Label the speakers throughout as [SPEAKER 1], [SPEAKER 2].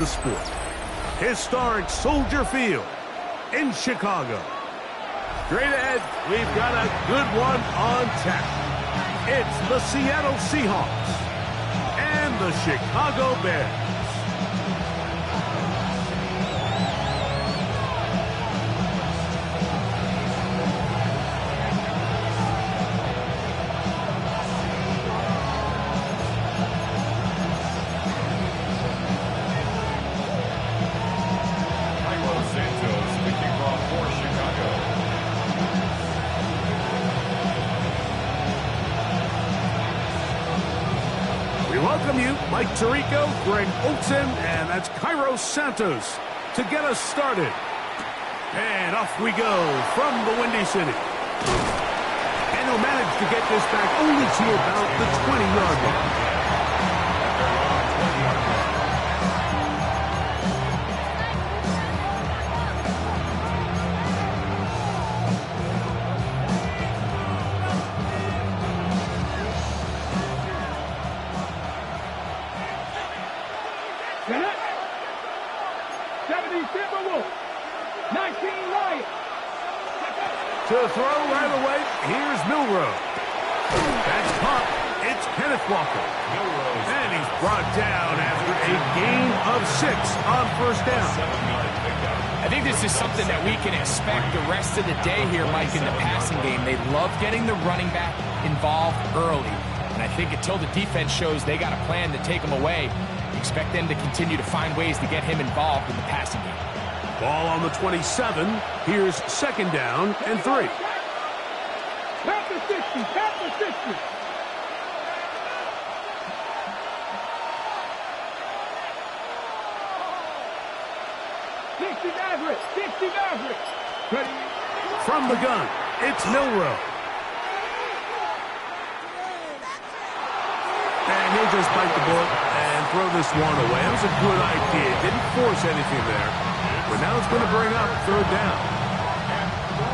[SPEAKER 1] the sport. Historic Soldier Field in Chicago. Straight ahead, we've got a good one on tap. It's the Seattle Seahawks and the Chicago Bears. Welcome you, Mike Tirico, Greg Olson, and that's Cairo Santos to get us started. And off we go from the Windy City. And he'll manage to get this back only to about the 20-yard line. To throw right away, here's Milrow. That's caught. It's Kenneth Walker. And he's brought down after a gain of 6 on first down.
[SPEAKER 2] I think this is something that we can expect the rest of the day here, Mike, in the passing game. They love getting the running back involved early. And I think until the defense shows they got a plan to take him away, expect them to continue to find ways to get him involved in the passing game.
[SPEAKER 1] Ball on the 27. Here's second down and 3.
[SPEAKER 3] Pat the 60, pat the 60.
[SPEAKER 1] Ready. From the gun, it's Milrow. And he'll just bite the bullet and throw this one away. That was a good idea. Didn't force anything there. But now it's going to bring up third down.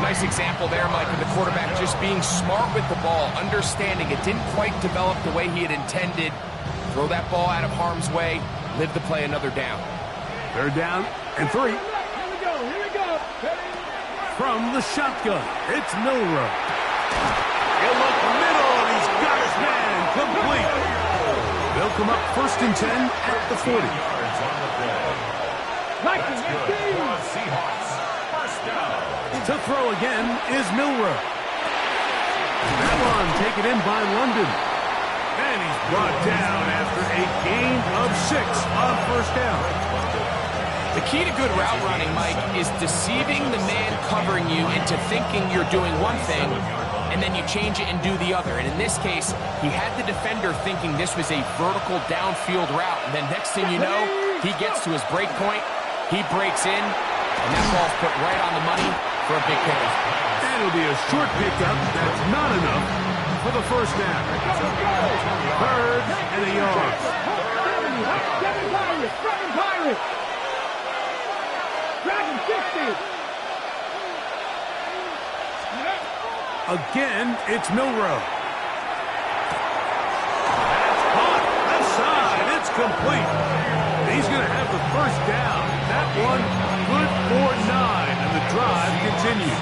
[SPEAKER 2] Nice example there, Mike, of the quarterback just being smart with the ball, understanding it didn't quite develop the way he had intended. Throw that ball out of harm's way, live to play another down.
[SPEAKER 1] Third down and 3.
[SPEAKER 3] Here we go, here we go.
[SPEAKER 1] From the shotgun, it's Milrow. He'll look middle, and he's got his man complete. They'll come up first and 10 at the 40. To throw again is Milrow. That one taken in by London. And he's brought down after a gain of 6 on first down.
[SPEAKER 2] The key to good route running, Mike, is deceiving the man covering you into thinking you're doing one thing, and then you change it and do the other. And in this case, he had the defender thinking this was a vertical downfield route. And then next thing you know, he gets to his break point, he breaks in, and that ball's put right on the money for a big pickup.
[SPEAKER 1] And it'll be a short pickup. That's not enough for the first down. Third and a yard.
[SPEAKER 3] Dragon Pirate. Dragon 60.
[SPEAKER 1] Again, it's Milrow. That's caught. Left side. It's complete. He's going to have the first down. That one good for 9, and the drive continues.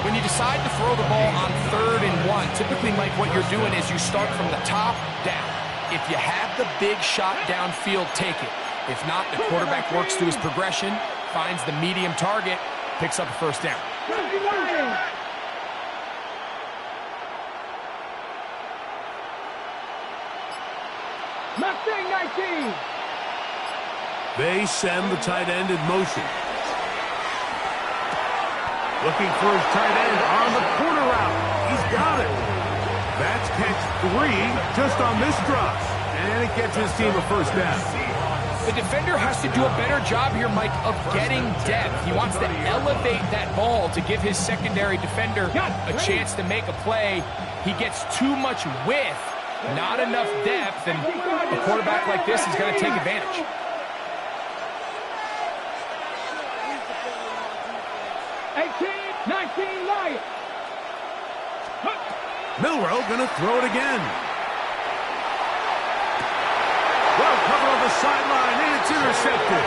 [SPEAKER 2] When you decide to throw the ball on 3rd and 1, typically, Mike, what you're doing is you start from the top down. If you have the big shot downfield, take it. If not, the quarterback works through his progression, finds the medium target, picks up a first down.
[SPEAKER 3] Mustang 19.
[SPEAKER 1] They send the tight end in motion. Looking for his tight end on the corner route. He's got it. That's catch 3 just on this drive. And it gets his team a first down.
[SPEAKER 2] The defender has to do a better job here, Mike, of getting depth. He wants to elevate that ball to give his secondary defender a chance to make a play. He gets too much width, not enough depth, and a quarterback like this is going to take advantage.
[SPEAKER 1] Milrow going to throw it again. Well, cover the sideline, and it's intercepted.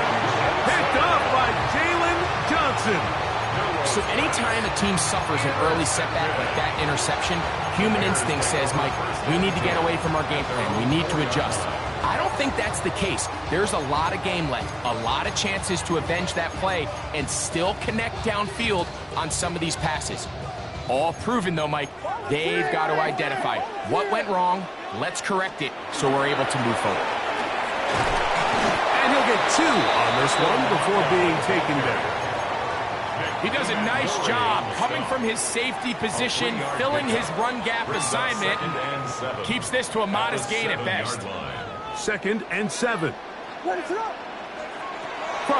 [SPEAKER 1] Picked up by Jalen Johnson.
[SPEAKER 2] So anytime a team suffers an early setback like that interception, human instinct says, Mike, we need to get away from our game plan. We need to adjust. I don't think that's the case. There's a lot of game left, a lot of chances to avenge that play and still connect downfield on some of these passes. All proven, though, Mike. They've got to identify what went wrong. Let's correct it so we're able to move forward.
[SPEAKER 1] And he'll get 2 on this one before being taken down.
[SPEAKER 2] He does a nice job coming from his safety position, filling his run gap assignment. Keeps this to a modest gain at best.
[SPEAKER 1] 2nd and 7. From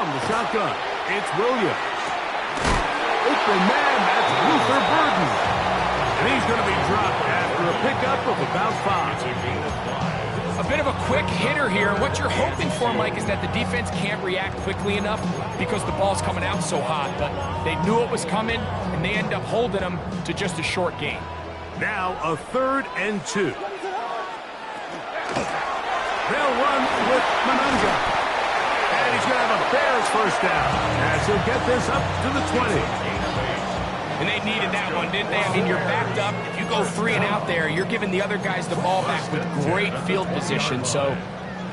[SPEAKER 1] the shotgun, it's Williams. Open man, that's Luther Burden. And he's going to be dropped after a pickup of about 5.
[SPEAKER 2] A bit of a quick hitter here. What you're hoping for, Mike, is that the defense can't react quickly enough because the ball's coming out so hot. But they knew it was coming, and they end up holding them to just a short gain.
[SPEAKER 1] Now a 3rd and 2. They'll run with Manunga. And he's going to have a Bears first down as he'll get this up to the 20.
[SPEAKER 2] And they needed that one, didn't they? I mean, you're backed up. If you go 3 and out there, you're giving the other guys the ball back with great field position. So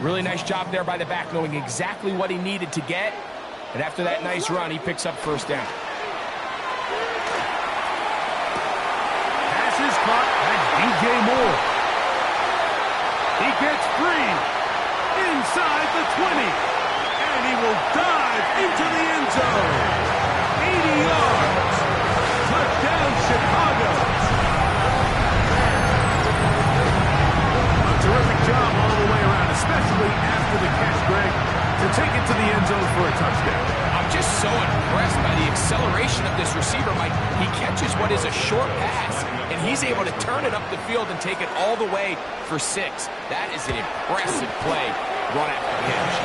[SPEAKER 2] really nice job there by the back, knowing exactly what he needed to get. And after that nice run, he picks up first down.
[SPEAKER 1] Pass is caught by DJ Moore. He gets free inside the 20. And he will dive into the end zone. 80 yards. Touchdown, Chicago. A terrific job all the way around, especially after the catch, Greg, to take it to the end zone for a touchdown.
[SPEAKER 2] I'm just so impressed by the acceleration of this receiver, Mike. He catches what is a short pass, and he's able to turn it up the field and take it all the way for 6. That is an impressive play run after catch.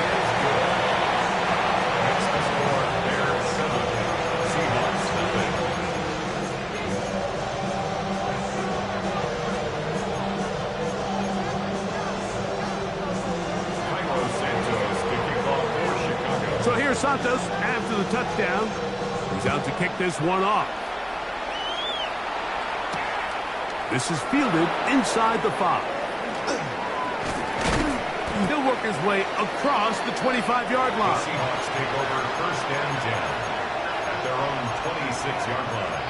[SPEAKER 1] So here's Santos after the touchdown. He's out to kick this one off. This is fielded inside the 5. He'll work his way across the 25-yard line.
[SPEAKER 4] The Seahawks take over 1st and 10 at their own 26-yard line.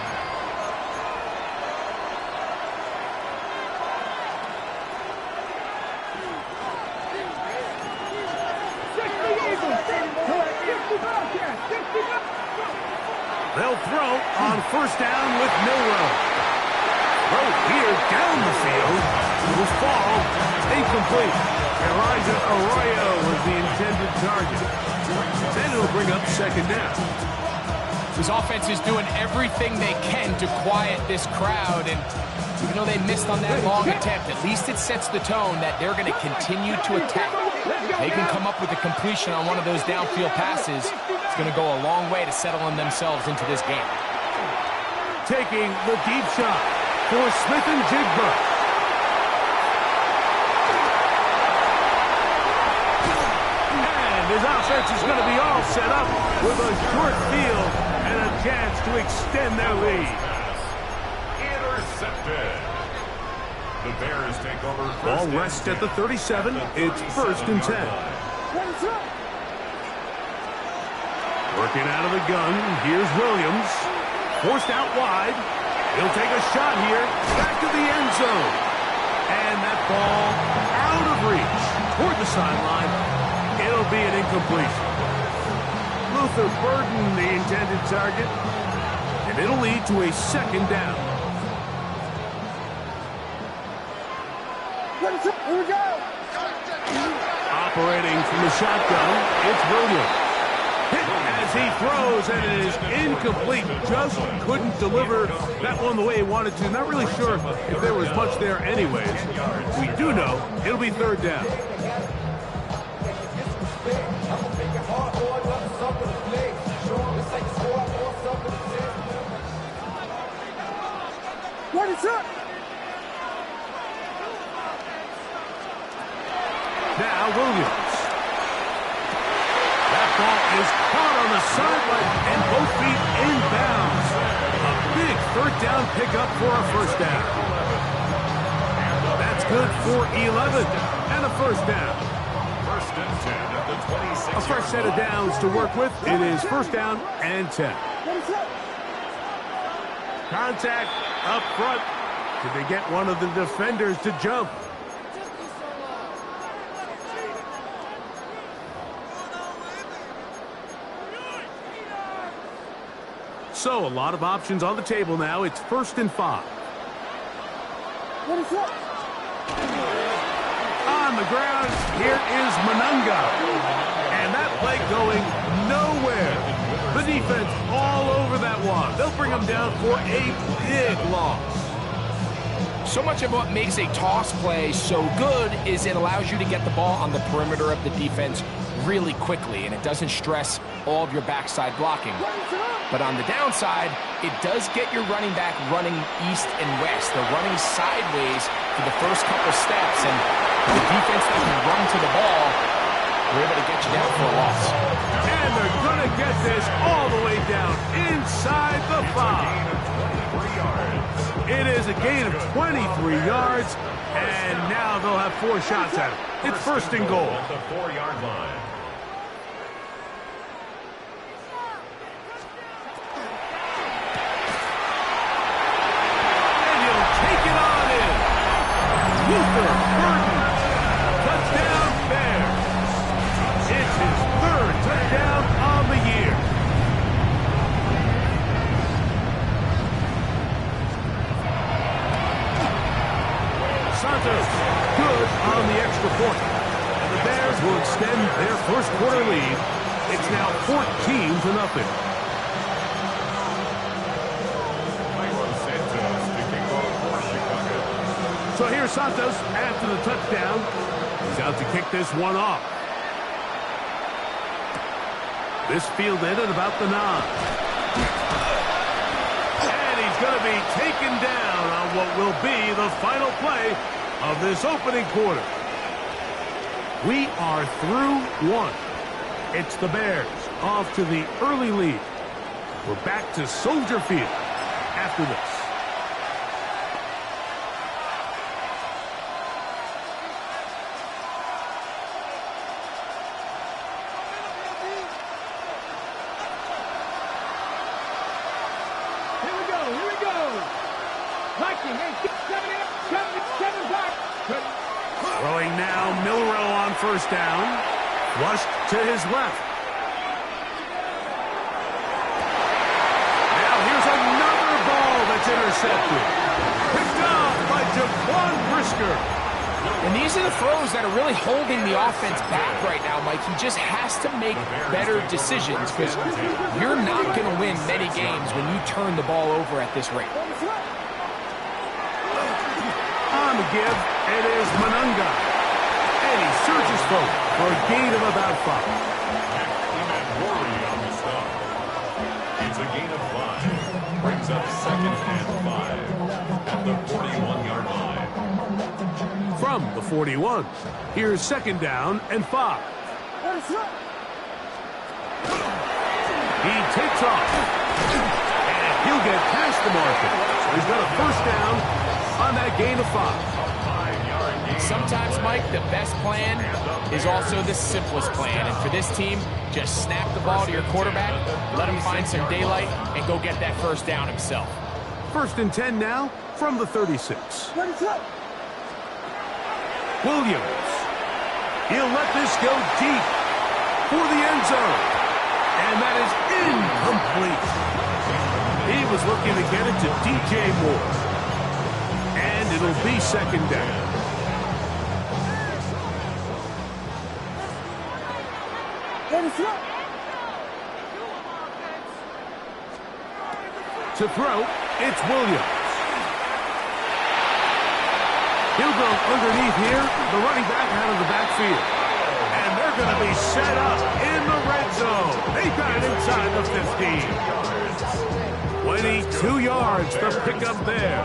[SPEAKER 1] They'll throw on 1st down with Milrow. Throw here down the field. It will fall incomplete. Elijah Arroyo was the intended target. Then it'll bring up 2nd down.
[SPEAKER 2] This offense is doing everything they can to quiet this crowd, and even though they missed on that long attempt, at least it sets the tone that they're going to continue to attack. They can come up with a completion on one of those downfield passes. It's going to go a long way to settling themselves into this game.
[SPEAKER 1] Taking the deep shot for Smith and Jigba. And his offense is going to be all set up with a short field and a chance to extend their lead.
[SPEAKER 4] Intercepted. The Bears take over.
[SPEAKER 1] Ball rests at the 37. It's 1st and 10. Working out of the gun. Here's Williams. Forced out wide. He'll take a shot here. Back to the end zone. And that ball out of reach toward the sideline. It'll be an incompletion. Luther Burden, the intended target. And it'll lead to a 2nd down.
[SPEAKER 3] Here we go.
[SPEAKER 1] Operating from the shotgun, it's Williams. Hit as he throws, and it is incomplete. Just couldn't deliver that one the way he wanted to. Not really sure if there was much there anyways. We do know it'll be 3rd down.
[SPEAKER 3] What is up?
[SPEAKER 1] Now Williams is caught on the sideline and both feet inbounds. A big third down pickup for a first down. That's good for 11 and a first down.
[SPEAKER 4] First and 10 at the 26.
[SPEAKER 1] A fresh set of downs to work with. It is first down and 10. Contact up front. Did they get one of the defenders to jump? So a lot of options on the table now. It's first and 5. On the ground, here is Manunga. And that play going nowhere. The defense all over that one. They'll bring him down for a big loss.
[SPEAKER 2] So much of what makes a toss play so good is it allows you to get the ball on the perimeter of the defense really quickly, and it doesn't stress all of your backside blocking. But on the downside, it does get your running back running east and west. They're running sideways for the first couple steps, and the defense that can run to the ball, they're able to get you down for a loss.
[SPEAKER 1] And they're going to get this all the way down inside the 5. It is a gain of 23 yards, and now they'll have 4 shots at it. It's first and goal.
[SPEAKER 4] At the 4-yard line.
[SPEAKER 1] And he'll take it on in. Luther Burton. Touchdown Bears. It's his 3rd touchdown on the year. Santos, good on the extra point. And the Bears will extend their first quarter lead. It's now 14-0. So here's Santos after the touchdown. He's out to kick this one off. This fielded at about the 9. And he's going to be taken down on what will be the final play of this opening quarter. We are through 1. It's the Bears off to the early lead. We're back to Soldier Field after this. Throwing now, Milrow on first down. Flushed to his left. Now here's another ball that's intercepted. Picked off by Jaquan Brisker.
[SPEAKER 2] And these are the throws that are really holding the offense back right now, Mike. He just has to make better decisions because you're not going to win many games when you turn the ball over at this rate.
[SPEAKER 1] On the give, it is Manunga. And he surges forward for a gain of about 5.
[SPEAKER 4] On the stop. It's a gain of 5. Brings up 2nd and 5 at the 41-yard line.
[SPEAKER 1] From the 41, here's 2nd down and 5. He takes off. And he'll get past the marker. So he's got a first down on that gain of 5.
[SPEAKER 2] Sometimes, Mike, the best plan is also the simplest plan. And for this team, just snap the ball to your quarterback, let him find some daylight, and go get that first down himself.
[SPEAKER 1] 1st and 10 now from the 36. Williams. He'll let this go deep for the end zone. And that is incomplete. He was looking to get it to DJ Moore. And it'll be 2nd down. To throw, it's Williams. He'll go underneath here, the running back out of the backfield. And they're going to be set up in the red zone. They got it inside the 50. 22 yards to pick up there.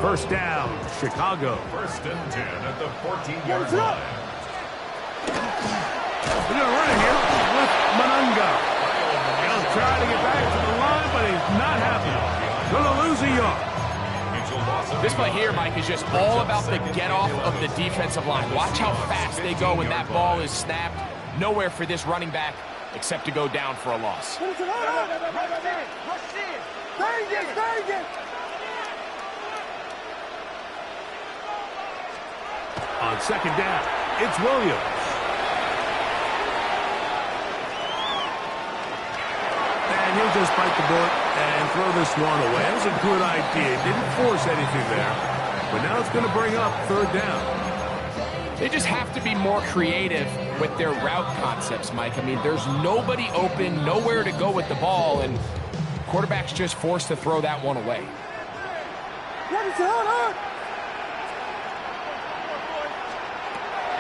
[SPEAKER 1] First down, Chicago.
[SPEAKER 4] 1st and 10 at the 14-yard line.
[SPEAKER 1] They're going to run it here with Manunga. Not happening. Gonna lose a yard.
[SPEAKER 2] This play here, Mike, is just all about the get-off of the defensive line. Watch how fast they go when that ball is snapped. Nowhere for this running back except to go down for a loss.
[SPEAKER 1] On second down, it's Williams. And he'll just bite the bullet and throw this one away. That was a good idea. Didn't force anything there. But now it's going to bring up third down.
[SPEAKER 2] They just have to be more creative with their route concepts, Mike. I mean, there's nobody open, nowhere to go with the ball, and quarterback's just forced to throw that one away.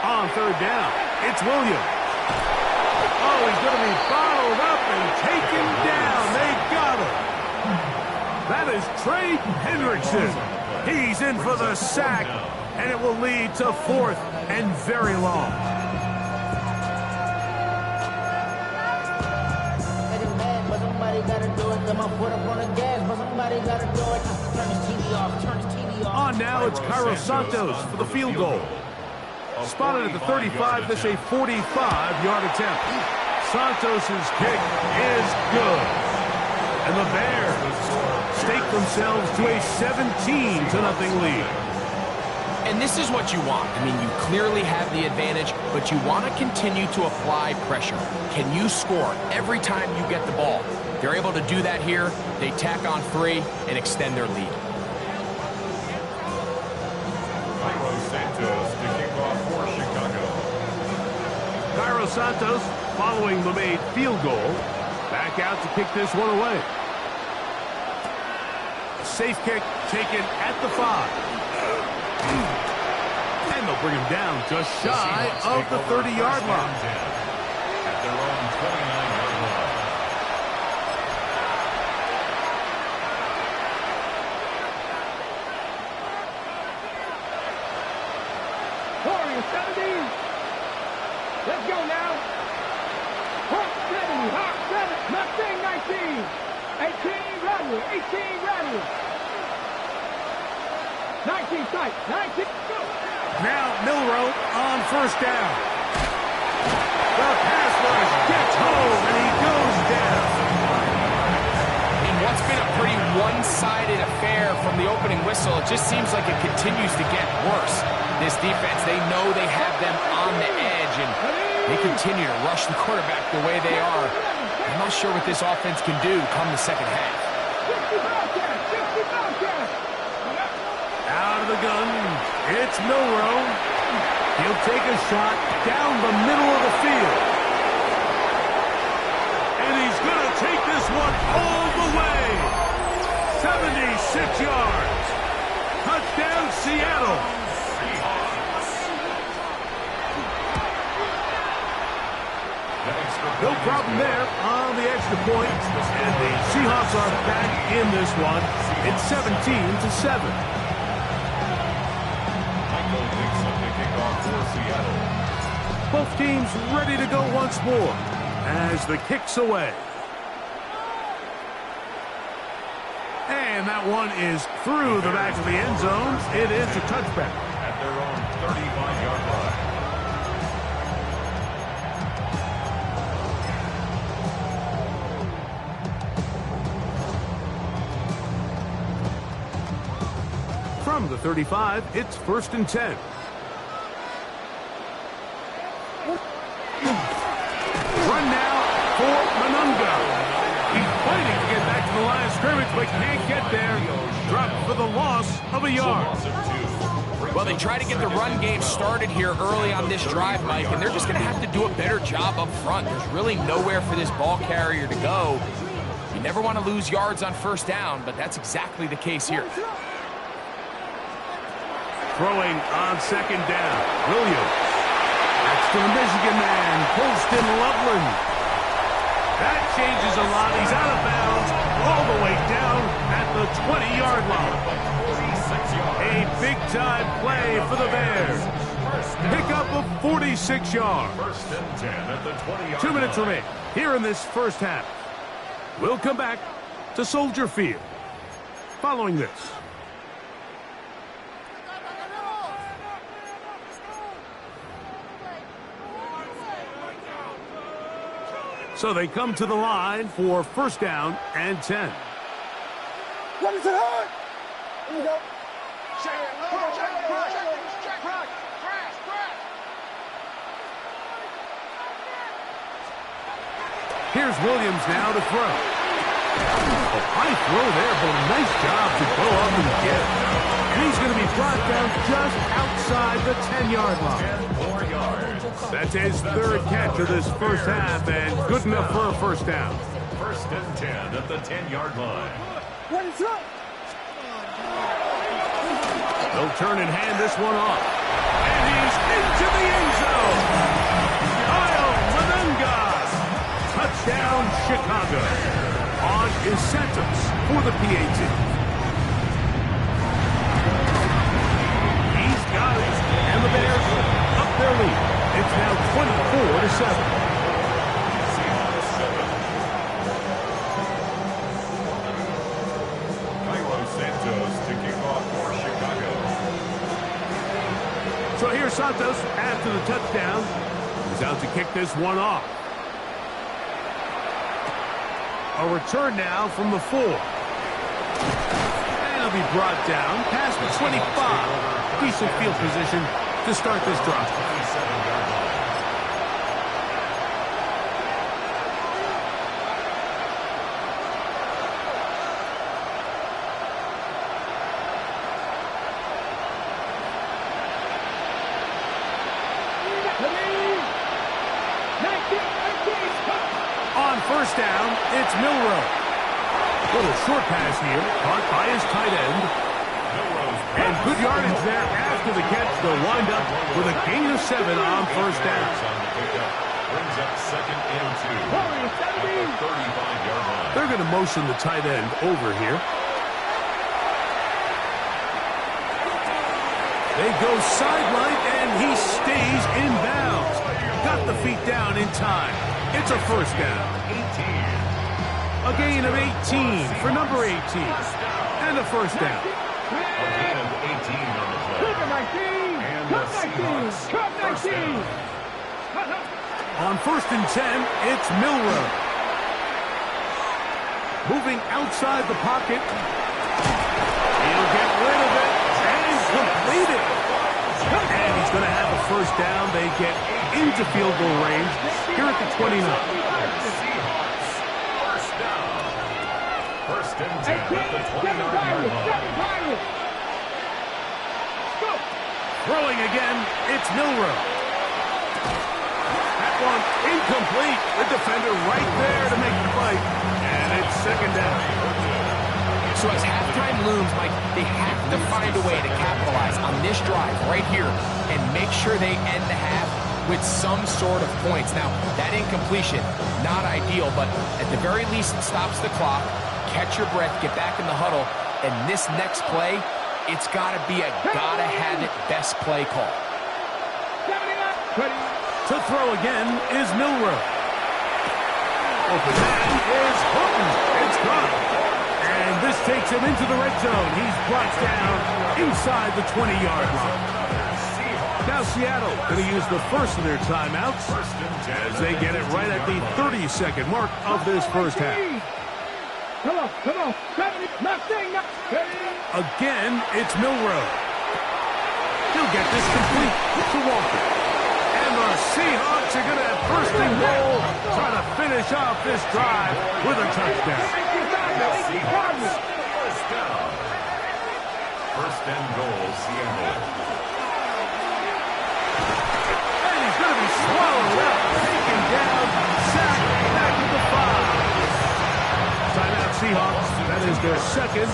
[SPEAKER 1] On third down, it's Williams. Oh, he's going to be followed up and taken down. They got him. That is Trey Hendrickson. He's in for the sack, and it will lead to fourth and very long. On now, it's Cairo Santos for the field goal. Spotted at the 35, this a 45-yard attempt. Santos' kick is good. And the Bears stake themselves to a 17-0 lead.
[SPEAKER 2] And this is what you want. I mean, you clearly have the advantage, but you want to continue to apply pressure. Can you score every time you get the ball? They're able to do that here. They tack on 3 and extend their lead.
[SPEAKER 4] Santos to kick off for Chicago.
[SPEAKER 1] Cairo Santos following the made field goal. Back out to kick this one away. Safe kick taken at the 5. And they'll bring him down just shy of the 30-yard line.
[SPEAKER 4] At their own 29-yard line.
[SPEAKER 3] Let's go now. Hawk 70, Hawk 7, Mustang 19. 18 Radley, 18 Radley. 19 sight, 19, go.
[SPEAKER 1] Now Milroe on first down. The pass rush gets home and he goes down.
[SPEAKER 2] In what's been a pretty one-sided affair from the opening whistle, it just seems like it continues to get worse. This defense, they know they have them on the edge, and they continue to rush the quarterback the way they are. I'm not sure what this offense can do come the second half.
[SPEAKER 1] Out of the gun, it's Milroe. He'll take a shot down the middle of the field. And he's going to take this one all the way. 76 yards. Touchdown, Seattle. No problem there on the extra point. And the Seahawks are back in this one. It's 17-7. Both teams ready to go once more as the kick's away. And that one is through the back of the end zone. It is a touchback.
[SPEAKER 4] At their own 35-yard line.
[SPEAKER 1] From the 35, it's 1st and 10. Run now for Monunga. He's fighting to get back to the line of scrimmage, but can't get there. Dropped for the loss of a yard.
[SPEAKER 2] Well, they try to get the run game started here early on this drive, Mike, and they're just going to have to do a better job up front. There's really nowhere for this ball carrier to go. You never want to lose yards on first down, but that's exactly the case here.
[SPEAKER 1] Throwing on second down, Williams. That's to the Michigan man, Colston Loveland. That changes a lot. He's out of bounds all the way down at the 20-yard line. A big-time play for the Bears. Pickup of 46 yards.
[SPEAKER 4] 1st and 10 at the 20-yard line.
[SPEAKER 1] 2 minutes remain here in this first half. We'll come back to Soldier Field. Following this, so they come to the line for first down and 10.
[SPEAKER 3] What is it hard? Here we go.
[SPEAKER 1] Here's Williams now to throw. A high throw there, but a nice job to go up and get it. And he's going to be brought down just outside the 10-yard line.
[SPEAKER 4] 10 more yards.
[SPEAKER 1] That's his third catch of this first half, and good enough for a first down.
[SPEAKER 4] First and 10 at the 10-yard line.
[SPEAKER 3] What is up?
[SPEAKER 1] They'll turn and hand this one off. And he's into the end zone. Kyle Manunga. Touchdown, Chicago. On is Santos for the PAT. He's got it. And the Bears up their lead. It's now 24-7. So here's Santos after the touchdown. He's out to kick this one off. A return now from the 4. And he'll be brought down past the 25. Decent field position to start this drive. On first down, it's Milroe. Little short pass here, caught by his tight end. And good yardage there after the catch. They'll wind up with a gain of 7 on first down.
[SPEAKER 4] Brings up second and 2 at the 35-yard line.
[SPEAKER 1] They're going to motion the tight end over here. They go sideline, and he stays in bounds. Got the feet down in time. It's a first down.
[SPEAKER 4] 18.
[SPEAKER 1] A gain of 18 for number 18. And a first down.
[SPEAKER 4] A gain of 18 on the play. And the Seahawks first down.
[SPEAKER 1] On first and 10, it's Milroe. Moving outside the pocket. He'll get rid of it and complete it. And he's going to have a first down. They get into field goal range here at the 29.
[SPEAKER 4] Seahawks first down. First and 10 at the 20-yard line.
[SPEAKER 1] Throwing again, it's Milroe. That one incomplete. The defender right there to make the fight. And it's second down.
[SPEAKER 2] So as halftime looms, Mike, they have to find a way to capitalize on this drive right here and make sure they end the half with some sort of points. Now, that incompletion, not ideal, but at the very least, it stops the clock. Catch your breath, get back in the huddle, and this next play, it's got to be a gotta-have-it best play call.
[SPEAKER 1] To throw again is Milroe. Open man is Horton. It's caught. And this takes him into the red zone. He's brought down inside the 20-yard line. Now Seattle going to use the first of their timeouts as they get it right at the 30-second mark of this first half.
[SPEAKER 3] Come on.
[SPEAKER 1] Again, it's Milroe. He'll get this complete to Walker. And the Seahawks are going to have first and goal, trying to finish off this drive with a touchdown.
[SPEAKER 4] Seahawks first down. First and goal, Seattle.
[SPEAKER 1] And he's going to be swallowed up, taken down, sacked, back to the 5. Timeout Seahawks, that is their second,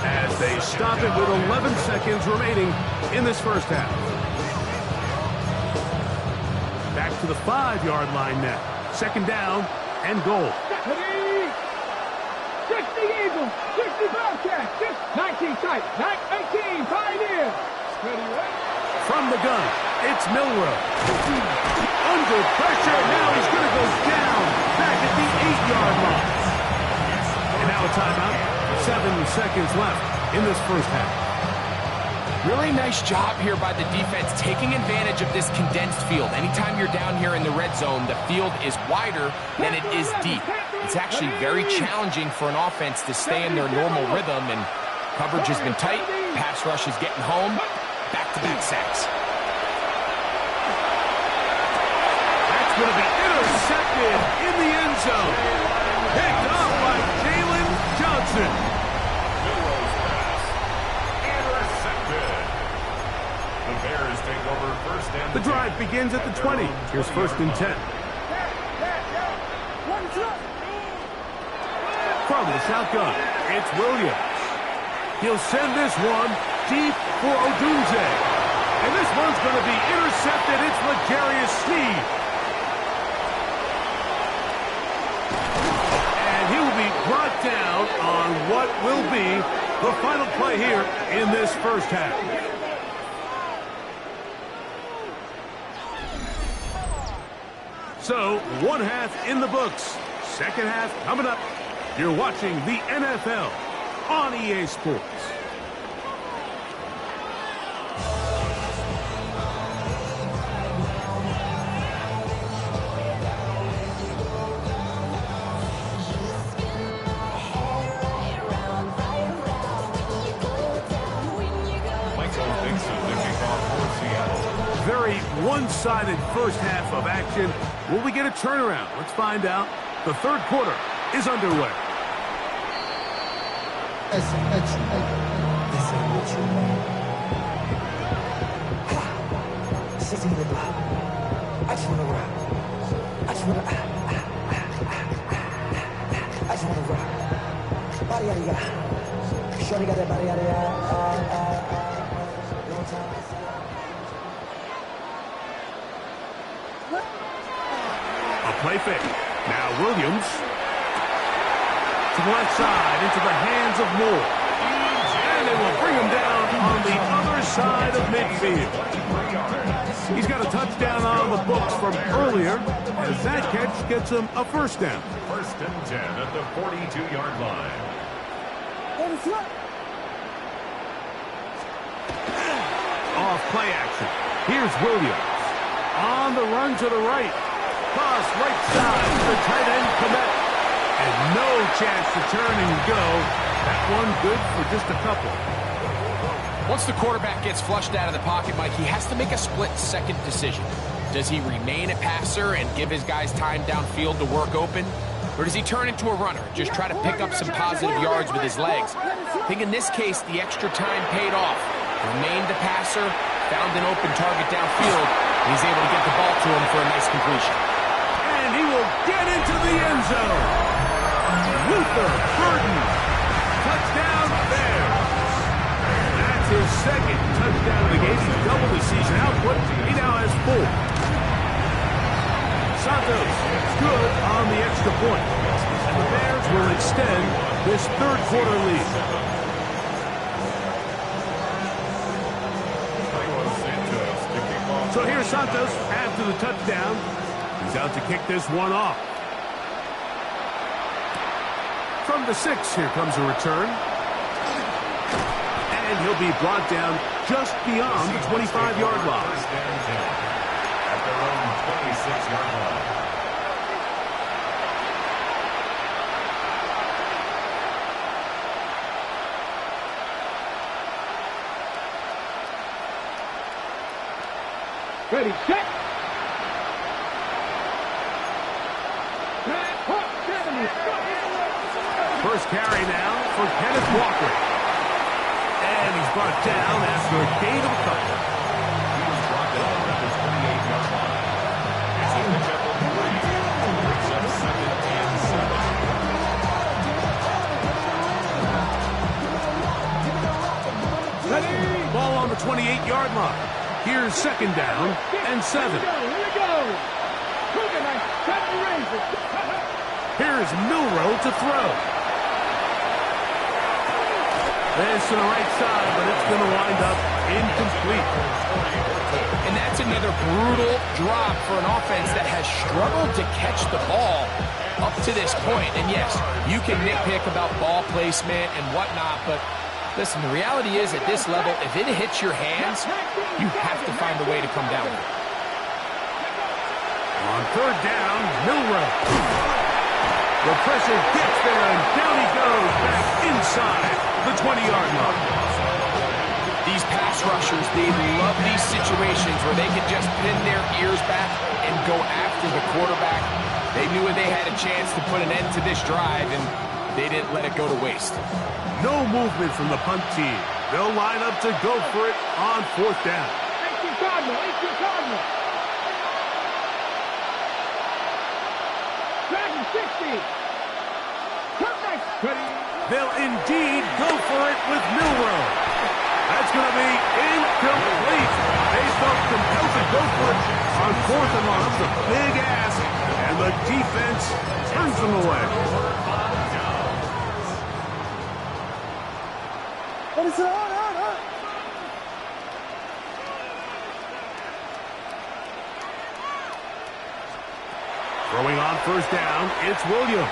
[SPEAKER 1] as they stop it with 11 seconds remaining in this first half. Back to the 5-yard line now. Second down and goal.
[SPEAKER 3] 60 Eagles, 60 Bobcats, 19 tight, 18 Pioneers.
[SPEAKER 1] From the gun, it's Milroe. Under pressure, now he's going to go down, back at the 8-yard line. And now a timeout 7 seconds left in this first half.
[SPEAKER 2] Really nice job here by the defense, taking advantage of this condensed field. Anytime you're down here in the red zone, the field is wider than it is deep. It's actually very challenging for an offense to stay in their normal rhythm, and coverage has been tight. Pass rush is getting home. Back-to-back sacks.
[SPEAKER 1] That's going to be intercepted in the end zone. Picked up by Jalen Johnson.
[SPEAKER 4] Milrose pass. Intercepted. The Bears take over first and
[SPEAKER 1] The drive begins at the 20. Here's first and 10. From the shotgun, it's Williams. He'll send this one deep for Odunze. And this one's going to be intercepted. It's L'Jarius Sneed. And he will be brought down on what will be the final play here in this first half. So, one half in the books. Second half coming up. You're watching the NFL on EA Sports. Very one-sided first half of action. Will we get a turnaround? Let's find out. The third quarter is underway. A play fake. Now Williams to the left side into the hands of Moore. And they will bring him down on the other side of midfield. He's got a touchdown on the books from earlier, as that catch gets him a first down.
[SPEAKER 4] First and 10 at the 42-yard line.
[SPEAKER 1] Off play action. Here's Williams. On the run to the right. Cross right side to the tight end Komet. And no chance to turn and go. That one good for just a couple.
[SPEAKER 2] Once the quarterback gets flushed out of the pocket, Mike, he has to make a split-second decision. Does he remain a passer and give his guys time downfield to work open? Or does he turn into a runner, just try to pick up some positive yards with his legs? I think in this case, the extra time paid off. Remained a passer, found an open target downfield, and he's able to get the ball to him for a nice completion.
[SPEAKER 1] And he will get into the end zone. Luther Burden. Touchdown Bears. That's his second touchdown of the game. He doubled his season output. He now has 4. Santos good on the extra point. And the Bears will extend this third quarter lead. So here's Santos after the touchdown. He's out to kick this one off. From the 6, here comes a return. And he'll be brought down just beyond the 25-yard line.
[SPEAKER 4] First and 10 at their own 26-yard line.
[SPEAKER 3] Ready, set.
[SPEAKER 1] First carry now for Kenneth Walker. And he's brought down after a gain of a couple.
[SPEAKER 4] He was brought down at the 28-yard line. It's a pitch at the 3. Brings up second and 7.
[SPEAKER 3] Ready.
[SPEAKER 1] Ball on the 28-yard line. Here's second down and 7.
[SPEAKER 3] Here we go.
[SPEAKER 1] Here's Milroe to throw. This to the right side, but it's going to wind up incomplete.
[SPEAKER 2] And that's another brutal drop for an offense that has struggled to catch the ball up to this point. And yes, you can nitpick about ball placement and whatnot, but listen, the reality is at this level, if it hits your hands, you have to find a way to come down with it.
[SPEAKER 1] On third down, Milroe. The pressure gets there, and down he goes back inside the 20-yard line.
[SPEAKER 2] These pass rushers, they love these situations where they can just pin their ears back and go after the quarterback. They knew they had a chance to put an end to this drive, and they didn't let it go to waste.
[SPEAKER 1] No movement from the punt team. They'll line up to go for it on fourth down.
[SPEAKER 3] 18 Cardinal, 18 Cardinal. Dragon 60. Perfect.
[SPEAKER 1] They'll indeed go for it with Milroe. That's going to be incomplete. They felt compelled to go for it on fourth and long. It's a big ask, and the defense turns them away.
[SPEAKER 3] What is it?
[SPEAKER 1] Throwing on first down, it's Williams.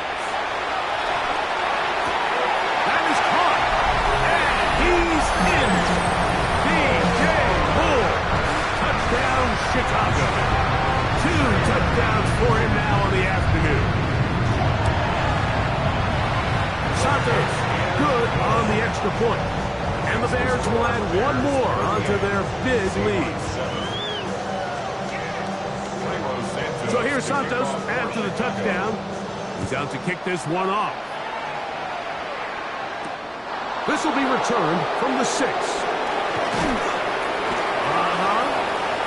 [SPEAKER 1] That is caught, and he's in. DJ Moore. Touchdown, Chicago. 2 touchdowns for him now on the afternoon. Santos, good on the extra point. And the Bears will add one more onto their big lead. So here's Santos after the touchdown. He's out to kick this one off. This will be returned from the 6.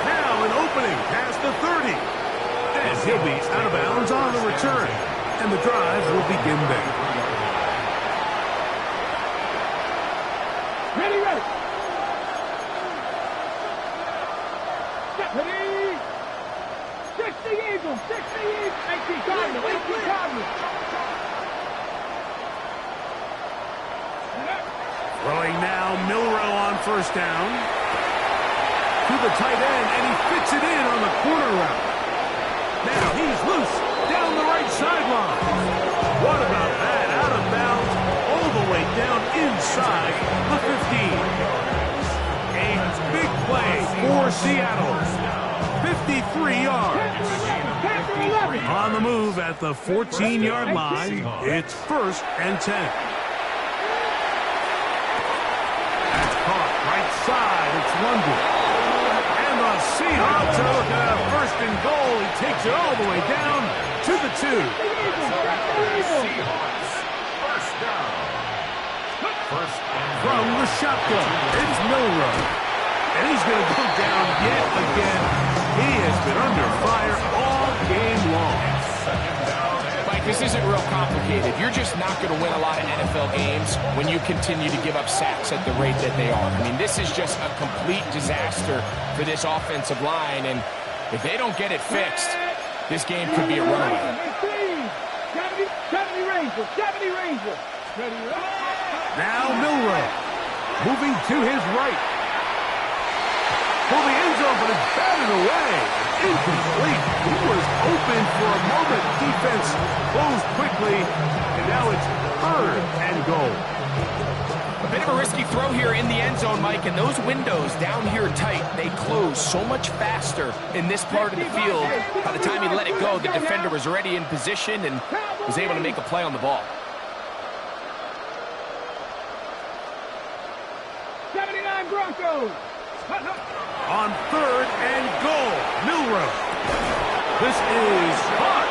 [SPEAKER 1] Now an opening past the 30. And he'll be out of bounds on the return. And the drive will begin there.
[SPEAKER 3] Ready. Get ready. 60 Eagles, 60 Eagles. 18 Cardinal, 18 Cardinal.
[SPEAKER 1] Throwing now, Milroe on first down. To the tight end, and he fits it in on the corner route. Now he's loose down the right sideline. What about that? Out of bounds, all the way down inside the 15. A big play for Seattle. 53 yards. On the move at the 14-yard line, it's 1st and 10. That's caught right side. It's London. And the Seahawks are looking at 1st and goal. He takes it all the way down to the 2.
[SPEAKER 4] Seahawks, first down.
[SPEAKER 1] From the shotgun, it's Milroe. And he's going to go down yet again. He has been under fire all game long.
[SPEAKER 2] Mike, this isn't real complicated. You're just not going to win a lot of NFL games when you continue to give up sacks at the rate that they are. I mean, this is just a complete disaster for this offensive line, and if they don't get it fixed, this game could be a runaway.
[SPEAKER 3] 70 Rangers, 70 Rangers. Ready,
[SPEAKER 1] Now Milroe moving to his right. For the end zone, but it's batted away. Incomplete. He was open for a moment. Defense closed quickly, and now it's 3rd and goal.
[SPEAKER 2] A bit of a risky throw here in the end zone, Mike, and those windows down here tight, they close so much faster in this part of the field. By the time he let it go, the defender was already in position and was able to make a play on the ball.
[SPEAKER 3] 79 Broncos.
[SPEAKER 1] On 3rd and goal, Milroe. This is hot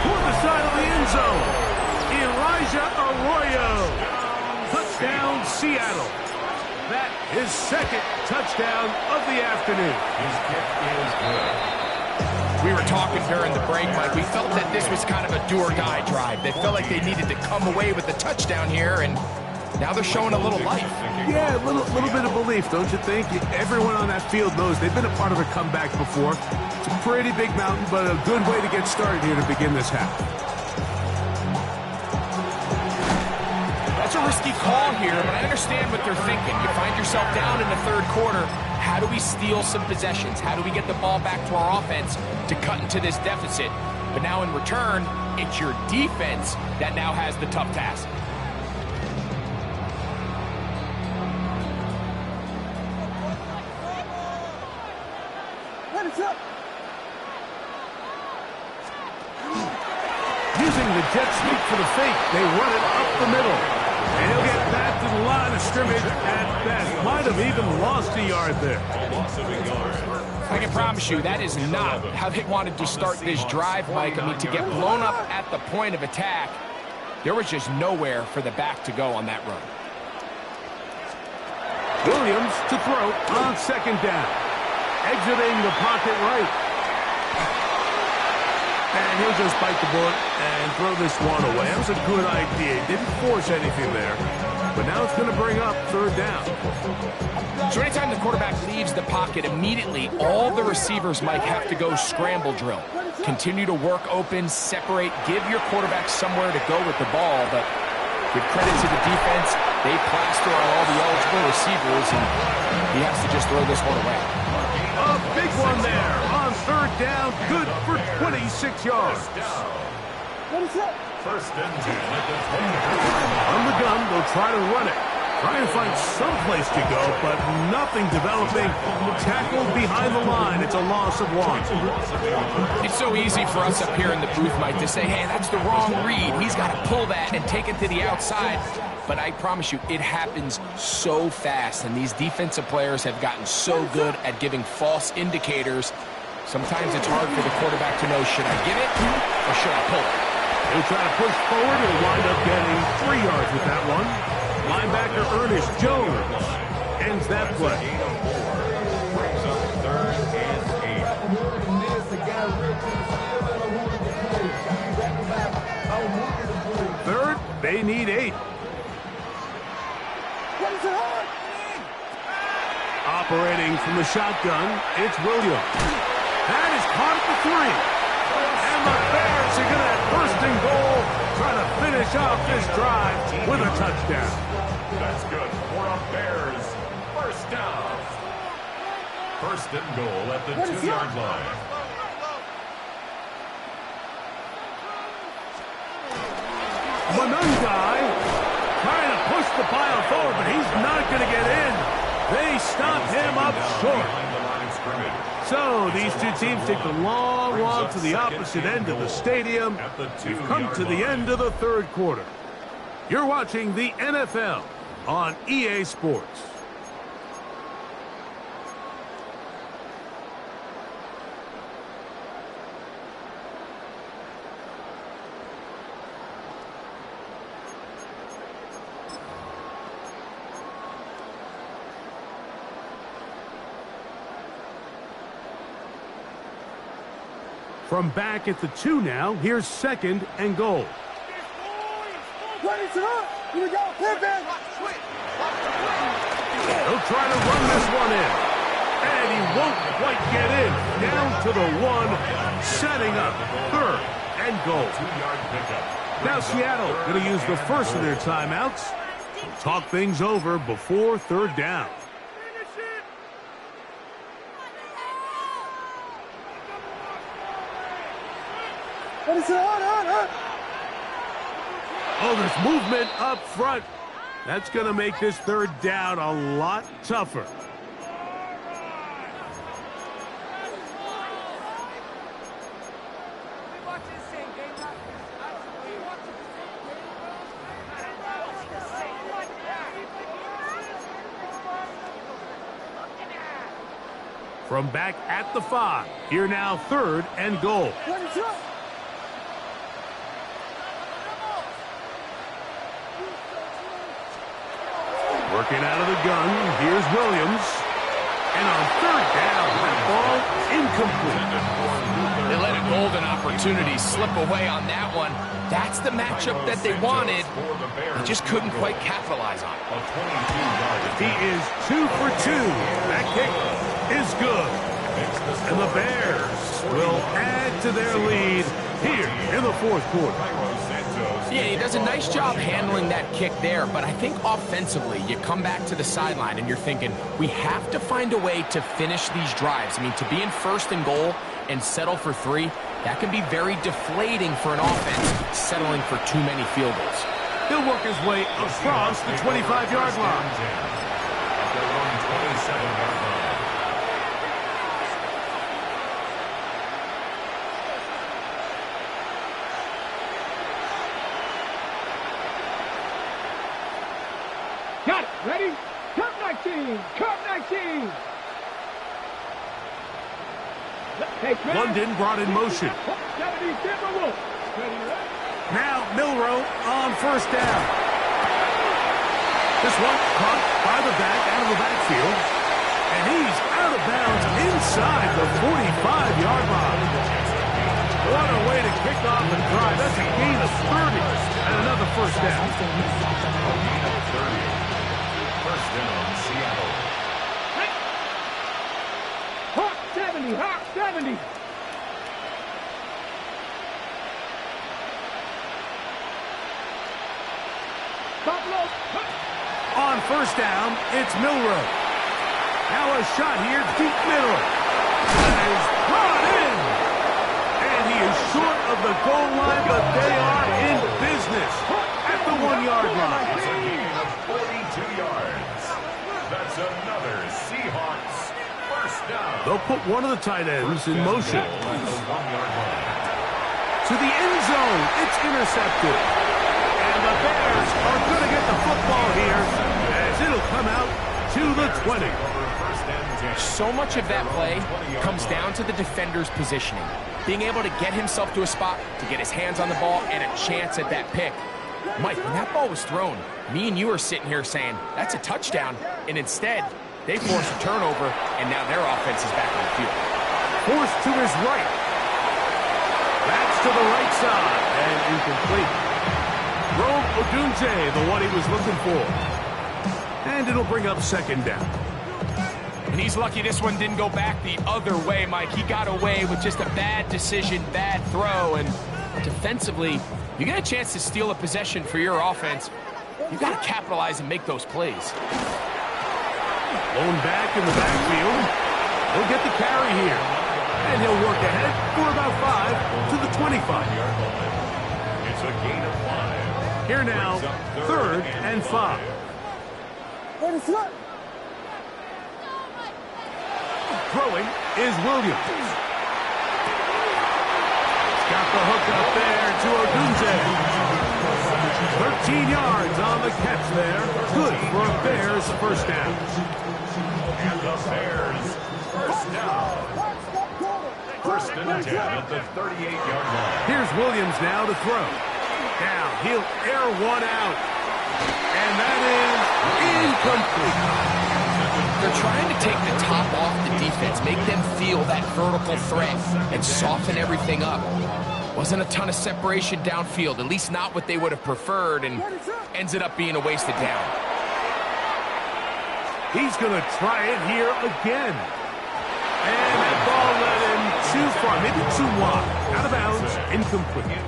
[SPEAKER 1] toward the side of the end zone. Elijah Arroyo. Touchdown, Seattle. That is 2nd touchdown of the afternoon.
[SPEAKER 4] His kick is good.
[SPEAKER 2] We were talking during the break, Mike. We felt that this was kind of a do-or-die drive. They felt like they needed to come away with the touchdown here, and now they're showing a little life.
[SPEAKER 1] Yeah, a little bit of belief, don't you think? Everyone on that field knows they've been a part of a comeback before. It's a pretty big mountain, but a good way to get started here to begin this half.
[SPEAKER 2] That's a risky call here, but I understand what they're thinking. You find yourself down in the third quarter. How do we steal some possessions? How do we get the ball back to our offense to cut into this deficit? But now in return, it's your defense that now has the tough task.
[SPEAKER 1] Using the jet sweep for the fake, they run it up the middle. And he'll get back to the line of scrimmage at best. Might have even lost a yard there.
[SPEAKER 2] I can promise you that is not how they wanted to start this drive, Mike. I mean, to get blown up at the point of attack, there was just nowhere for the back to go on that run.
[SPEAKER 1] Williams to throw on second down. Exiting the pocket right. And he'll just bite the bullet and throw this one away. That was a good idea. Didn't force anything there. But now it's going to bring up third down.
[SPEAKER 2] So anytime the quarterback leaves the pocket, immediately all the receivers, Mike, have to go scramble drill. Continue to work open, separate, give your quarterback somewhere to go with the ball. But give credit to the defense. They plaster on all the eligible receivers, and he has to just throw this one away.
[SPEAKER 1] A big one there on third down. Good for 26 yards.
[SPEAKER 4] First and 10 at the 10.
[SPEAKER 1] On the gun, they'll try to run it. Try and find some place to go, but nothing developing. Tackled behind the line. It's a loss of one.
[SPEAKER 2] It's so easy for us up here in the booth, Mike, to say, hey, that's the wrong read. He's got to pull that and take it to the outside. But I promise you, it happens so fast, and these defensive players have gotten so good at giving false indicators. Sometimes it's hard for the quarterback to know, should I give it or should I pull it?
[SPEAKER 1] He'll try to push forward and wind up getting 3 yards with that one. Linebacker Ernest Jones ends that play.
[SPEAKER 4] Brings up third and 8.
[SPEAKER 1] Third, they need 8. Operating from the shotgun, it's Williams. That is caught at the 3. And the Bears are going to have first and goal, trying to finish off this drive with a touchdown.
[SPEAKER 4] That's good for a Bears first down. First and goal at the 2-yard line.
[SPEAKER 1] Manungai trying to push the pile forward, but he's not going to get in. They stop him up short. So these two teams take the long walk to the opposite end of the stadium. We've come to the end of the third quarter. You're watching the NFL on EA Sports. From back at the 2 now, here's second and goal.
[SPEAKER 3] Here we go, pivot.
[SPEAKER 1] He'll try to run this one in. And he won't quite get in. Down to the 1, setting up third and goal.
[SPEAKER 4] 2-yard pickup.
[SPEAKER 1] Now Seattle going to use the first of their timeouts. Talk things over before third down. Oh, there's movement up front. That's going to make this third down a lot tougher. From back at the 5, here now third and goal. Working out of the gun, here's Williams. And on third down, that ball incomplete.
[SPEAKER 2] They let a golden opportunity slip away on that one. That's the matchup that they wanted. They just couldn't quite capitalize on it.
[SPEAKER 1] He is 2 for 2. That kick is good. And the Bears will add to their lead here in the fourth quarter.
[SPEAKER 2] Yeah, he does a nice job handling that kick there, but I think offensively, you come back to the sideline and you're thinking, we have to find a way to finish these drives. I mean, to be in 1st and goal and settle for 3, that can be very deflating for an offense, settling for too many field goals.
[SPEAKER 1] He'll work his way across the 25-yard line.
[SPEAKER 4] At the 127-yard line.
[SPEAKER 3] Got it. Ready? Come 19. Come 19.
[SPEAKER 1] London brought in motion.
[SPEAKER 3] 70 Timberwolves. Ready?
[SPEAKER 1] Now Milroe on 1st down. This one caught by the back out of the backfield. And he's out of bounds inside the 45-yard line. What a way to kick off the drive. That's a gain of 30 and another 1st down.
[SPEAKER 4] A gain of 30. 1st down, Seattle.
[SPEAKER 3] Hawk 70. Hawk 70. Buffalo.
[SPEAKER 1] On 1st down, it's Milroe. Now a shot here, deep middle. That is brought in. And he is short of the goal line, but they are in business at the 1-yard line.
[SPEAKER 4] It's a gain of 42 yards. That's another Seahawks 1st down.
[SPEAKER 1] They'll put one of the tight ends in motion.
[SPEAKER 4] At the 1-yard line.
[SPEAKER 1] To the end zone, it's intercepted. And the Bears are going to get the football here as it'll come out to the 20.
[SPEAKER 2] So much of that play comes down to the defender's positioning. Being able to get himself to a spot, to get his hands on the ball, and a chance at that pick. Mike, when that ball was thrown, me and you are sitting here saying, that's a touchdown. And instead, they force a turnover, and now their offense is back on the field.
[SPEAKER 1] Forced to his right. That's to the right side, and incomplete. Rome Odunze, the one he was looking for. And it'll bring up 2nd down.
[SPEAKER 2] And he's lucky this one didn't go back the other way, Mike. He got away with just a bad decision, bad throw, and defensively, you get a chance to steal a possession for your offense. You got to capitalize and make those plays.
[SPEAKER 1] Lone back in the backfield. He'll get the carry here. And he'll work ahead for about 5 to the 25-yard line.
[SPEAKER 4] It's a gain of 5.
[SPEAKER 1] Here now, 3rd and 5. Throwing is Williams. He's got the hook up there to Odunze. 13 yards on the catch there. Good for a Bears 1st down.
[SPEAKER 4] And the Bears 1st down. 1st and 10 at the 38-yard line.
[SPEAKER 1] Here's Williams now to throw. Now he'll air one out. And that is incomplete.
[SPEAKER 2] They're trying to take the top off the defense, make them feel that vertical threat, and soften everything up. Wasn't a ton of separation downfield, at least not what they would have preferred, and ends it up being a wasted down.
[SPEAKER 1] He's going to try it here again. And that ball led him too far, maybe too wide. Out of bounds, incomplete.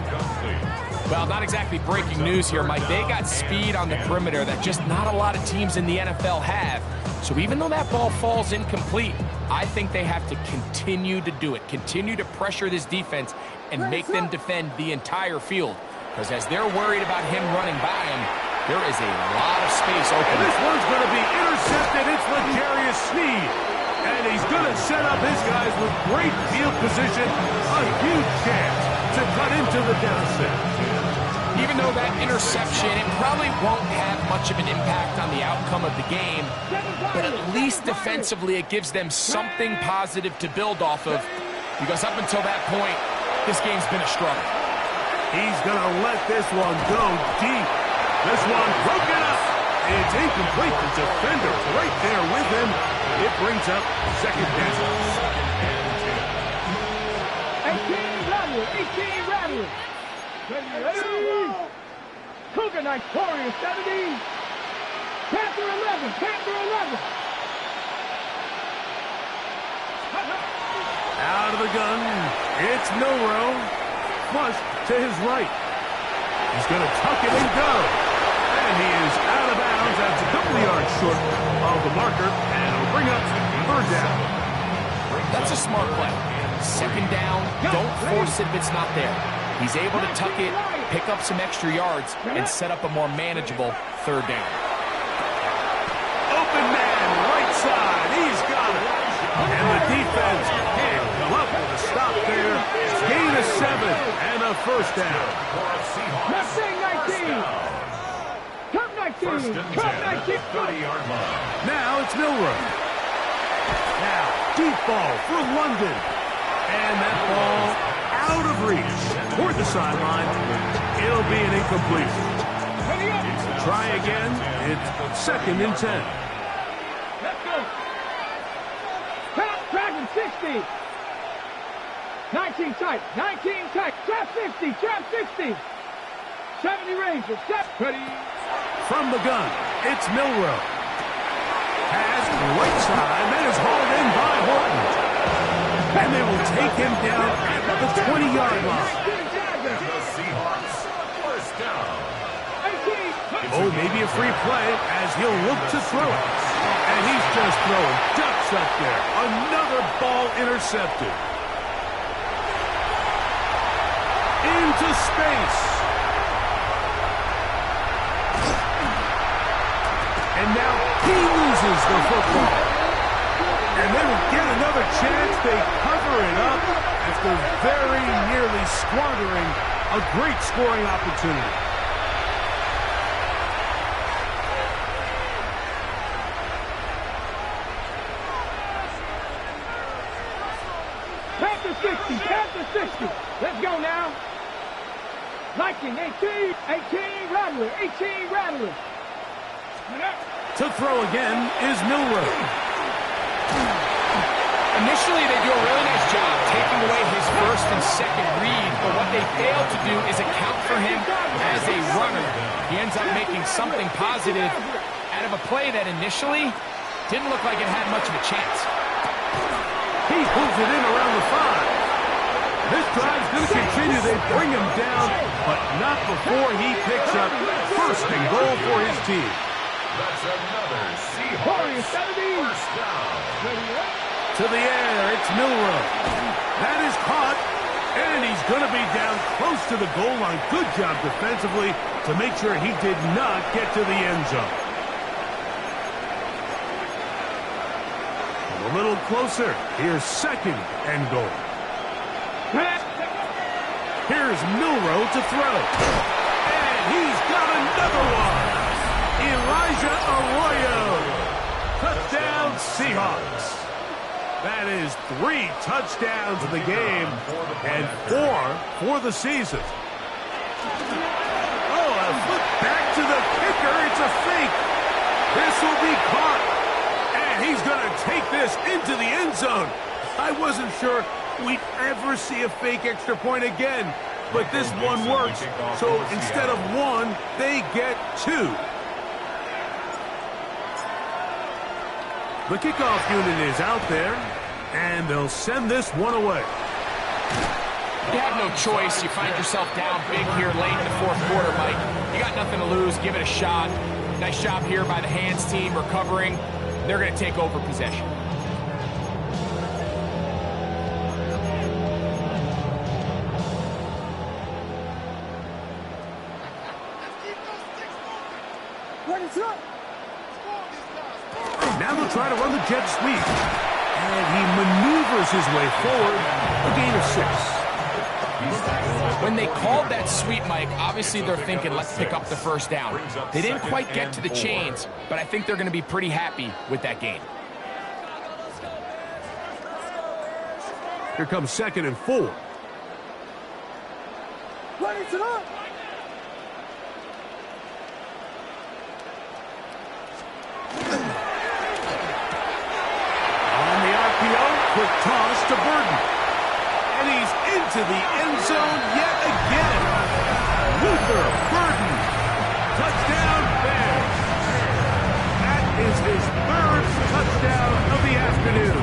[SPEAKER 2] Well, not exactly breaking news here, Mike. They got speed on the perimeter that just not a lot of teams in the NFL have. So even though that ball falls incomplete, I think they have to continue to do it, continue to pressure this defense and make them defend the entire field. Because as they're worried about him running by him, there is a lot of space open.
[SPEAKER 1] And this one's going to be intercepted. It's L'Jarius Sneed. And he's going to set up his guys with great field position. A huge chance to cut into the deficit.
[SPEAKER 2] Even though that interception, it probably won't have much of an impact on the outcome of the game, but at least defensively it gives them something positive to build off of, because up until that point, this game's been a struggle.
[SPEAKER 1] He's going to let this one go deep. This one broken up. It's incomplete. The defender right there with him. It brings up 2nd down.
[SPEAKER 3] 18 rattle. 18 rattle. Ready. Cougar Knight, Warrior 70. Panther 11. Panther 11.
[SPEAKER 1] Out of the gun. It's Milroe. Flush to his right. He's going to tuck it and go. And he is out of bounds. That's a couple of yards short of the marker. And it'll bring up third down.
[SPEAKER 2] That's a smart play. Second down, don't force it if it's not there. He's able to tuck it, pick up some extra yards, and set up a more manageable third down.
[SPEAKER 1] Open man, right side. He's got it. And the defense can't come up with a stop there. Gain of 7 and a first down.
[SPEAKER 3] Left 19. Cup 19. Cup 19.
[SPEAKER 4] 30-yard line.
[SPEAKER 1] Now it's Milroe. Now, deep ball for London. And that ball out of reach toward the sideline. It'll be an incompletion. Try again. It's second and 10.
[SPEAKER 3] Let's go. Dragon 60. 19 tight. 19 tight. Trap 60. Trap 60. 70 Rangers. Ready.
[SPEAKER 1] From the gun, it's Milroe. Has right side. That is hauled in by Horton. And they will take him down at the 20-yard line.
[SPEAKER 4] And the Seahawks first down.
[SPEAKER 1] Oh, maybe a free play as he'll look to throw it. And he's just throwing ducks up there. Another ball intercepted. Into space. And now he loses the football. And they will get another chance. They cover it up after very nearly squandering a great scoring opportunity.
[SPEAKER 3] Panther 60. Panther 60. Let's go now. Viking 18. 18 Rattler. 18 Rattler.
[SPEAKER 1] To throw again is Milroe.
[SPEAKER 2] Initially, they do a really nice job taking away his first and second read, but what they fail to do is account for him as a runner. He ends up making something positive out of a play that initially didn't look like it had much of a chance.
[SPEAKER 1] He pulls it in around the 5. This drive's going to continue. They bring him down, but not before he picks up first and goal for his team.
[SPEAKER 4] That's another Seahawks first down.
[SPEAKER 1] To the air, it's Milroe. That is caught, and he's going to be down close to the goal line. Good job defensively to make sure he did not get to the end zone. A little closer. Here's second and goal. Here's Milroe to throw. And he's got another one. Elijah Arroyo. Touchdown, Seahawks. That is 3 touchdowns in the game and 4 for the season. Oh, a flip back to the kicker. It's a fake. This will be caught. And he's going to take this into the end zone. I wasn't sure we'd ever see a fake extra point again, but this one works. So instead of 1, they get 2. The kickoff unit is out there, and they'll send this one away.
[SPEAKER 2] You have no choice. You find yourself down big here late in the fourth quarter, Mike. You got nothing to lose. Give it a shot. Nice job here by the hands team recovering. They're going to take over possession.
[SPEAKER 1] Now they'll try to run the jet sweep. And he maneuvers his way forward. A gain of 6.
[SPEAKER 2] When they called that sweep, Mike, obviously they're thinking, let's pick up the first down. They didn't quite get to the chains, but I think they're going to be pretty happy with that gain.
[SPEAKER 1] Here comes second and 4. Quick toss to Burden. And he's into the end zone yet again. Luther Burden. Touchdown, Bears. That is his 3rd touchdown of the afternoon.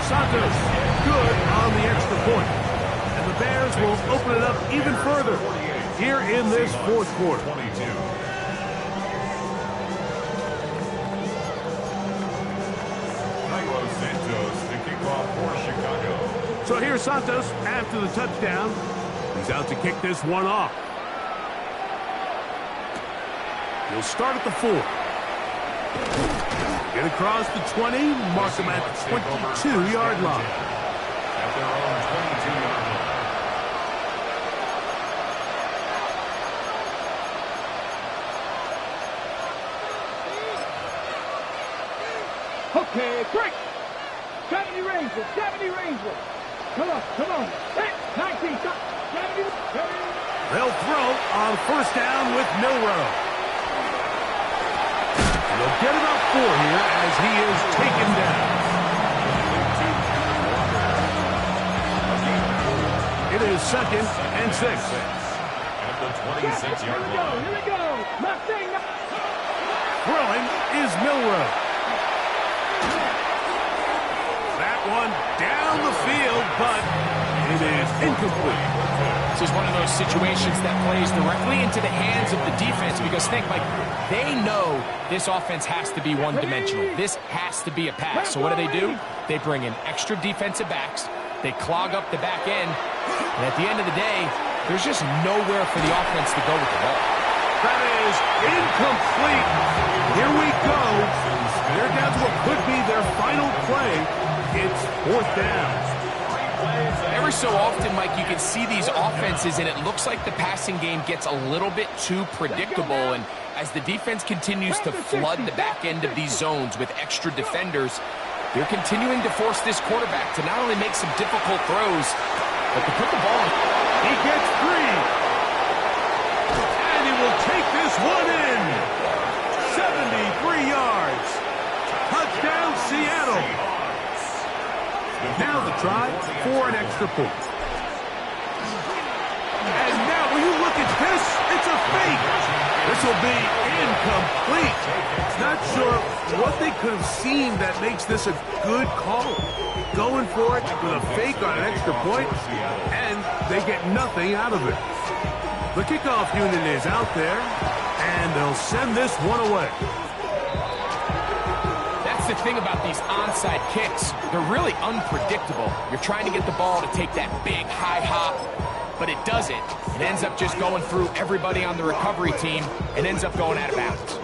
[SPEAKER 1] Santos good on the extra point. And the Bears will open it up even further here in this fourth quarter. So here's Santos after the touchdown. He's out to kick this one off. He'll start at the 4. Get across the 20, mark him at the 22-yard line.
[SPEAKER 4] At their own 22-yard line.
[SPEAKER 3] Okay, break. 70 Rangers, 70 Rangers. Come on, come on. 19, 70.
[SPEAKER 1] They'll throw on first down with Milrow. They'll get about 4 here as he is taken down. It is 2nd and 6.
[SPEAKER 4] At the 26-yard line.
[SPEAKER 3] Here we go. Nothing.
[SPEAKER 1] Throwing is Milrow. That one down the field, but it is incomplete.
[SPEAKER 2] This is one of those situations that plays directly into the hands of the defense because think, like, they know this offense has to be one-dimensional. This has to be a pass. So what do? They bring in extra defensive backs. They clog up the back end. And at the end of the day, there's just nowhere for the offense to go with the ball.
[SPEAKER 1] That is incomplete. Here we go. They're down to what could be their final play. It's 4th down.
[SPEAKER 2] Every so often, Mike, you can see these offenses, and it looks like the passing game gets a little bit too predictable. And as the defense continues to flood the back end of these zones with extra defenders, they're continuing to force this quarterback to not only make some difficult throws, but to put the ball in.
[SPEAKER 1] He gets 3. And he will take this one in. 73 yards. Touchdown, Seattle. Now the try for an extra point. And now, will you look at this? It's a fake. This will be incomplete. Not sure what they could have seen that makes this a good call. Going for it with a fake on an extra point, and they get nothing out of it. The kickoff unit is out there, and they'll send this one away.
[SPEAKER 2] The thing about these onside kicks, they're really unpredictable. You're trying to get the ball to take that big high hop, but it doesn't. It ends up just going through everybody on the recovery team and ends up going out of bounds.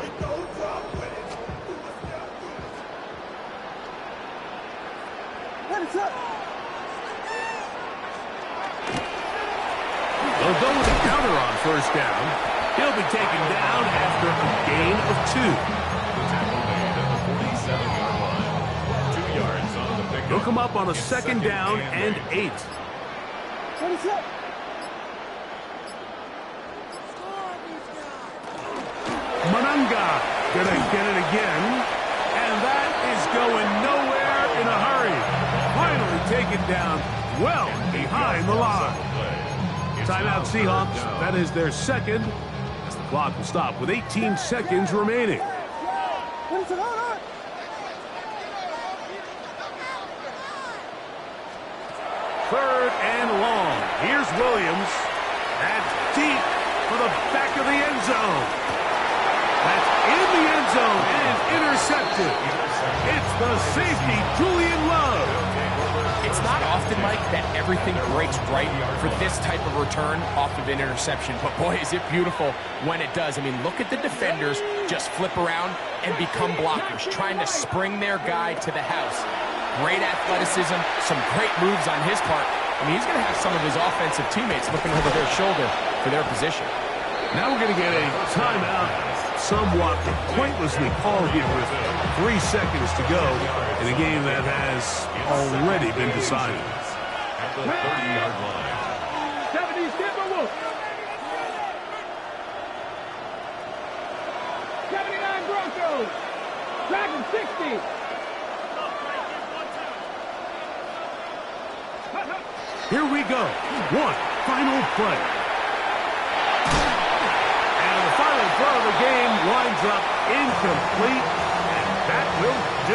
[SPEAKER 1] They'll go with a counter on first down. He'll be taken down after a gain of 2. He'll come up on a 2nd down and 8. Mananga gonna get it again, and that is going nowhere in a hurry. Finally taken down well behind the line. Timeout Seahawks. That is their 2nd. As the clock will stop with 18 seconds remaining. 3rd and long. Here's Williams. That's deep for the back of the end zone. That's in the end zone and intercepted. It's the safety, Julian Love.
[SPEAKER 2] It's not often, Mike, that everything breaks right for this type of return off of an interception. But boy, is it beautiful when it does. I mean, look at the defenders just flip around and become blockers, trying to spring their guy to the house. Great athleticism, some great moves on his part. I mean, he's going to have some of his offensive teammates looking over their shoulder for their position.
[SPEAKER 1] Now we're going to get a timeout, somewhat pointlessly called here with 3 seconds to go in a game that has already been decided.
[SPEAKER 4] At the 30-yard line.
[SPEAKER 3] 70 Timberwolves. 79 Broncos. Dragon 60.
[SPEAKER 1] Here we go. One final play. And the final throw of the game winds up incomplete. And that will do it.